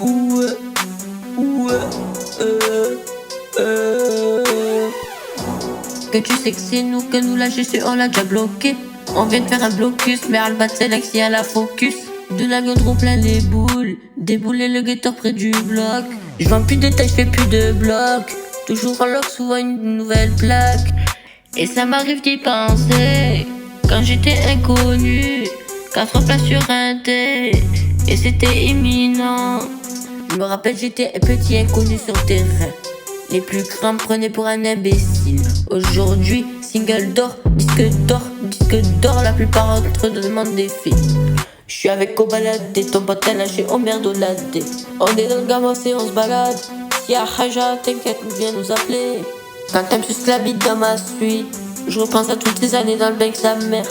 Ouais, ouais, euh, euh. Que tu sais que c'est nous, que nous la GC on l'a déjà bloqué. On vient de faire un blocus, mais Albat Select à la focus. De la godron plein les boules, débouler le guetteur près du bloc. Je vends plus de taille, je fais plus de blocs. Toujours en lock, souvent une nouvelle plaque. Et ça m'arrive d'y penser. Quand j'étais inconnu, 4 places sur un T, et c'était imminent. Je me rappelle, j'étais un petit inconnu sur terrain. Les plus grands me prenaient pour un imbécile. Aujourd'hui, single d'or, disque d'or, la plupart d'entre eux demandent des filles. Je suis avec Kobalade, ton pote est lâché, on merdolade. On est dans le gamos et on se balade. Si y'a Haja, t'inquiète, viens nous appeler. Quand t'aimes juste la bite dans ma suite, je repense à toutes ces années dans le bain sa mère.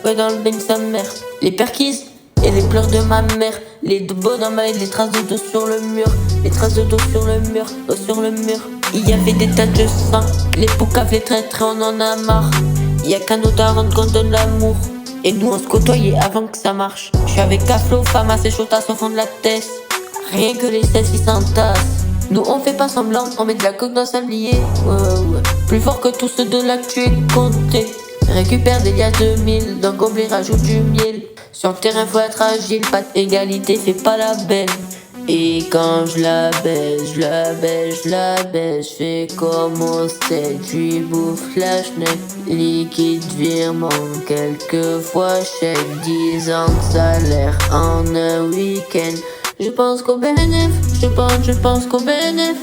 Ouais, dans le bain sa mère. Les perquises et les pleurs de ma mère. Les deux bonhommes avec les traces de dos sur le mur. Les traces de dos sur le mur, dos sur le mur. Il y avait des tas de sang. Les poucaves, les traîtres, on en a marre. Y'a qu'un autre à rendre compte de l'amour. Et nous on se côtoyait avant que ça marche. Je suis avec Caflo, femme assez chaude au fond de la tête. Rien que les cesses ils s'entassent. Nous on fait pas semblant, on met de la coke dans le sablier. Ouais. Plus fort que tous ceux de l'actu est compté. Récupère des liasses de 1000, d'un gobelet rajoute du miel. Sur le terrain faut être agile, pas d'égalité, fais pas la belle. Et quand je la baisse, je fais comme au stade, j'lui bouffe la schneck. Liquide virement, quelquefois chèque, 10 ans de salaire en un week-end. Je pense qu'au bénéf, je pense qu'au bénéf,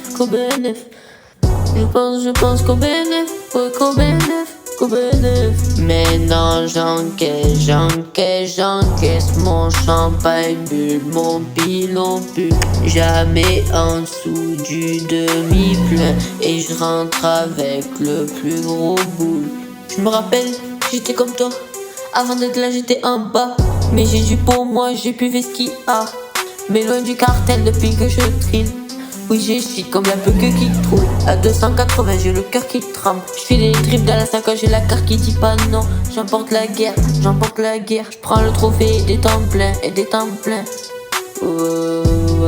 Je pense qu'au bénéf, qu'au bénéf. Mais non, j'encaisse mon champagne bulle, mon pilon pue. Jamais en dessous du demi-plein, et je rentre avec le plus gros boule. Je me rappelle, j'étais comme toi, avant d'être là j'étais en bas. Mais j'ai du pour moi, j'ai pu ce qu'il a. Mais loin du cartel depuis que je trille. Oui j'ai shit comme y'a peu que qui trouve. À 280 j'ai le cœur qui tremble. J'fais les tripes dans la sacoche, j'ai la carte qui dit pas non. J'emporte la guerre. J'prends le trophée des temps pleins. Ouais.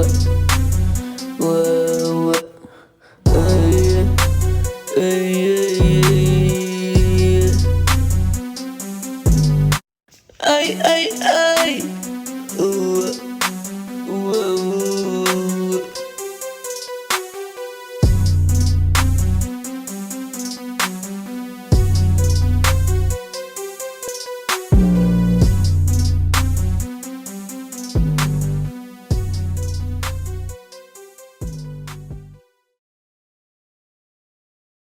Aïe.